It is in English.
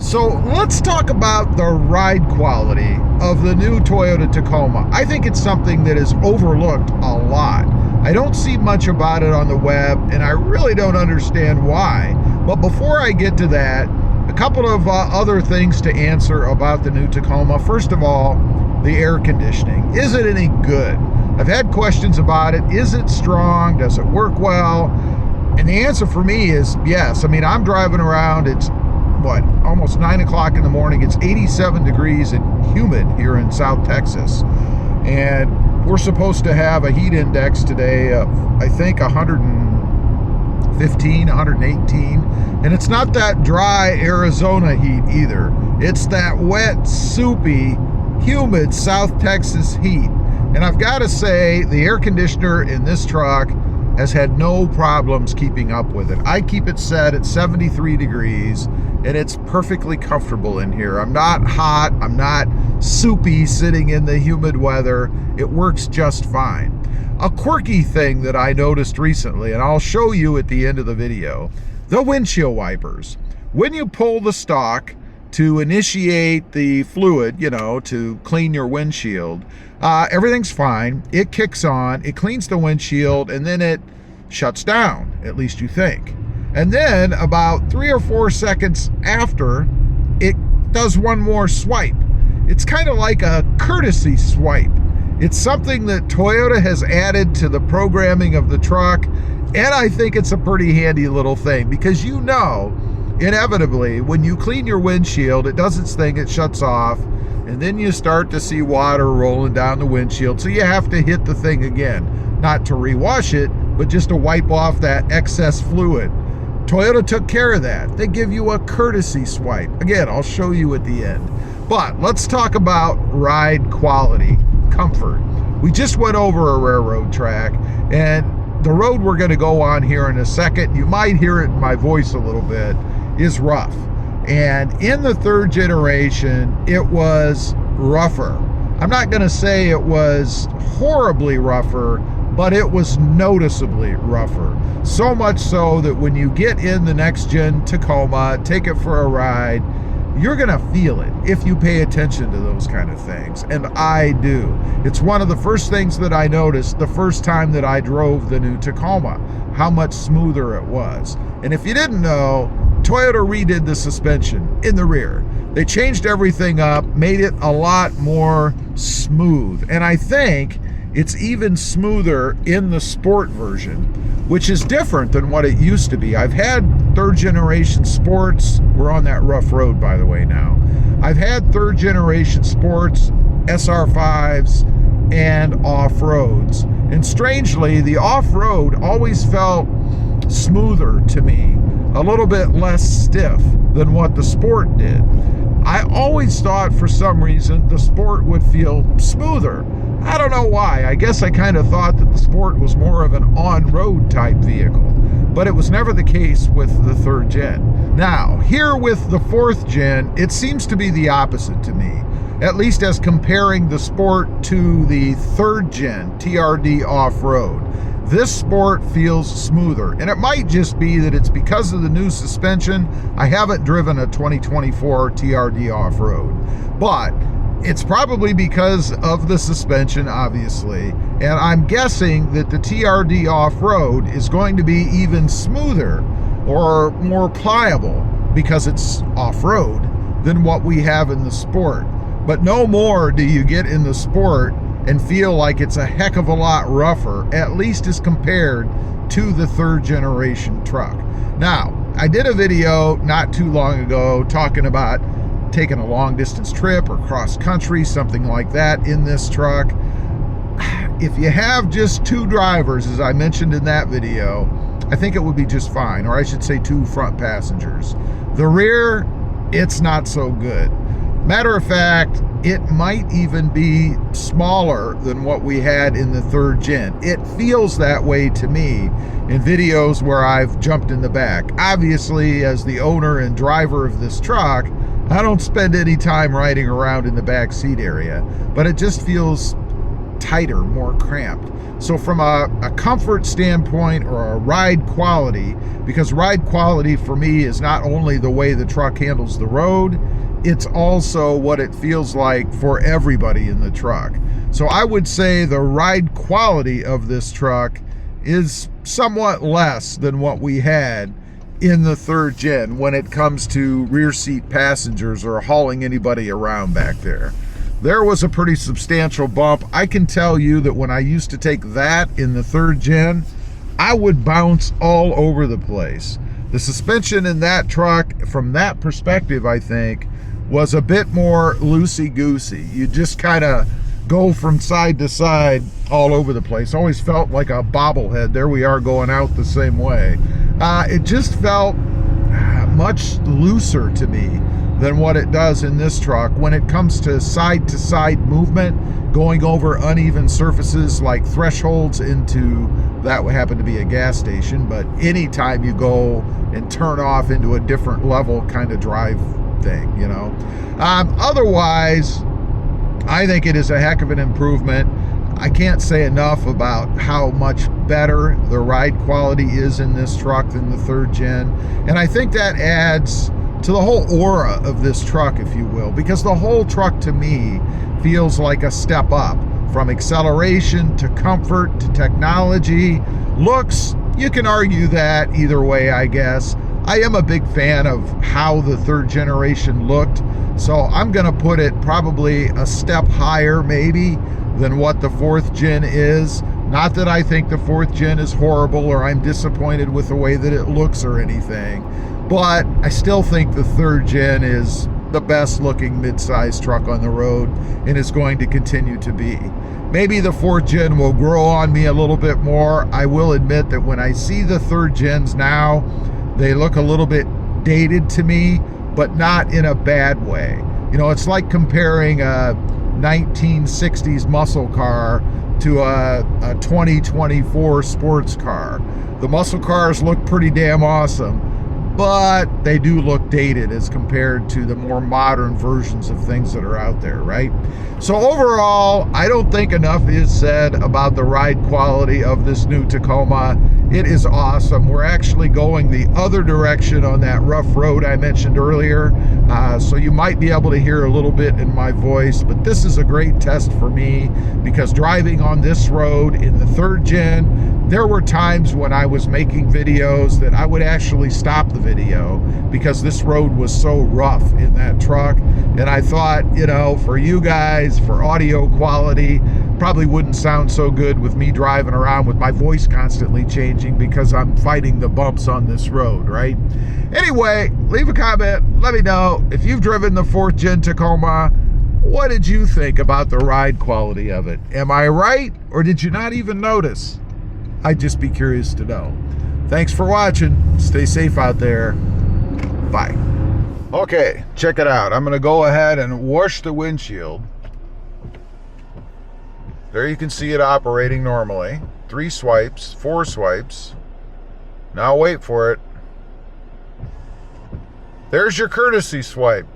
So let's talk about the ride quality of the new Toyota Tacoma. I think it's something that is overlooked a lot. I don't see much about it on the web, and I really don't understand why. But before I get to that, a couple of other things to answer about the new Tacoma. First of all, the air conditioning. Is it any good? I've had questions about it. Is it strong? Does it work well? And the answer for me is yes. I mean, I'm driving around. It's almost 9 o'clock in the morning. It's 87 degrees and humid here in South Texas. And we're supposed to have a heat index today of, I think, 115, 118. And it's not that dry Arizona heat either. It's that wet, soupy, humid South Texas heat. And I've got to say, the air conditioner in this truck has had no problems keeping up with it. I keep it set at 73 degrees, and it's perfectly comfortable in here. I'm not hot, I'm not soupy sitting in the humid weather. It works just fine. A quirky thing that I noticed recently, and I'll show you at the end of the video, the windshield wipers. When you pull the stalk to initiate the fluid, to clean your windshield, everything's fine. It kicks on, it cleans the windshield, and then it shuts down, at least you think. And then about 3 or 4 seconds after, it does one more swipe. It's kind of like a courtesy swipe. It's something that Toyota has added to the programming of the truck, and I think it's a pretty handy little thing, because inevitably, when you clean your windshield, it does its thing, it shuts off, and then you start to see water rolling down the windshield, so you have to hit the thing again. Not to rewash it, but just to wipe off that excess fluid. Toyota took care of that. They give you a courtesy swipe. Again, I'll show you at the end. But let's talk about ride quality, comfort. We just went over a railroad track, and the road we're going to go on here in a second, you might hear it in my voice a little bit, is rough. And in the third generation, it was rougher. I'm not going to say it was horribly rougher, but it was noticeably rougher. So much so that when you get in the next gen Tacoma, take it for a ride, you're going to feel it if you pay attention to those kind of things. And I do. It's one of the first things that I noticed the first time that I drove the new Tacoma, how much smoother it was. And if you didn't know, Toyota redid the suspension in the rear. They changed everything up, made it a lot more smooth. And I think it's even smoother in the sport version, which is different than what it used to be. I've had third generation sports. We're on that rough road, by the way, now. I've had third generation sports, SR5s, and off-roads. And strangely, the off-road always felt smoother to me, a little bit less stiff than what the sport did. I always thought for some reason the sport would feel smoother. I don't know why. I guess I kind of thought that the sport was more of an on-road type vehicle, but it was never the case with the third gen. Now, here with the fourth gen, it seems to be the opposite to me, at least as comparing the sport to the third gen TRD off-road. This sport feels smoother, and it might just be that it's because of the new suspension. I haven't driven a 2024 TRD off-road, but it's probably because of the suspension, obviously, and I'm guessing that the TRD off-road is going to be even smoother or more pliable because it's off-road than what we have in the sport. But no more do you get in the sport and feel like it's a heck of a lot rougher, at least as compared to the third generation truck. Now, I did a video not too long ago talking about taking a long distance trip or cross country, something like that in this truck. If you have just 2 drivers, as I mentioned in that video, I think it would be just fine, or I should say 2 front passengers. The rear, it's not so good. Matter of fact, it might even be smaller than what we had in the third gen. It feels that way to me in videos where I've jumped in the back. Obviously, as the owner and driver of this truck, I don't spend any time riding around in the back seat area, but it just feels tighter, more cramped. So from a comfort standpoint or a ride quality, because ride quality for me is not only the way the truck handles the road, it's also what it feels like for everybody in the truck. So I would say the ride quality of this truck is somewhat less than what we had in the third gen when it comes to rear seat passengers or hauling anybody around back there. There was a pretty substantial bump. I can tell you that when I used to take that in the third gen, I would bounce all over the place. The suspension in that truck, from that perspective, I think, was a bit more loosey-goosey. You just kind of go from side to side all over the place. Always felt like a bobblehead. There we are going out the same way. It just felt much looser to me than what it does in this truck when it comes to side movement, going over uneven surfaces like thresholds into, that would happen to be a gas station, but anytime you go and turn off into a different level kind of drive thing, you know. Otherwise, I think it is a heck of an improvement. I can't say enough about how much better the ride quality is in this truck than the third gen. And I think that adds to the whole aura of this truck, if you will, because the whole truck to me feels like a step up from acceleration to comfort to technology. Looks, you can argue that either way, I guess. I am a big fan of how the third generation looked, so I'm gonna put it probably a step higher maybe than what the fourth gen is. Not that I think the fourth gen is horrible or I'm disappointed with the way that it looks or anything, but I still think the third gen is the best looking mid-size truck on the road and is going to continue to be. Maybe the fourth gen will grow on me a little bit more. I will admit that when I see the third gens now, they look a little bit dated to me, but not in a bad way. You know, it's like comparing a 1960s muscle car to a 2024 sports car. The muscle cars look pretty damn awesome, but they do look dated as compared to the more modern versions of things that are out there, right? So overall, I don't think enough is said about the ride quality of this new Tacoma. It is awesome. We're actually going the other direction on that rough road I mentioned earlier, so you might be able to hear a little bit in my voice, but this is a great test for me because driving on this road in the third gen, there were times when I was making videos that I would actually stop the video because this road was so rough in that truck. And I thought, you know, for you guys, for audio quality, probably wouldn't sound so good with me driving around with my voice constantly changing because I'm fighting the bumps on this road, right? Anyway, leave a comment. Let me know if you've driven the fourth gen Tacoma. What did you think about the ride quality of it? Am I right, or did you not even notice? I'd just be curious to know. Thanks for watching. Stay safe out there. Bye. Okay, check it out. I'm going to go ahead and wash the windshield. There you can see it operating normally. 3 swipes, 4 swipes. Now wait for it. There's your courtesy swipe.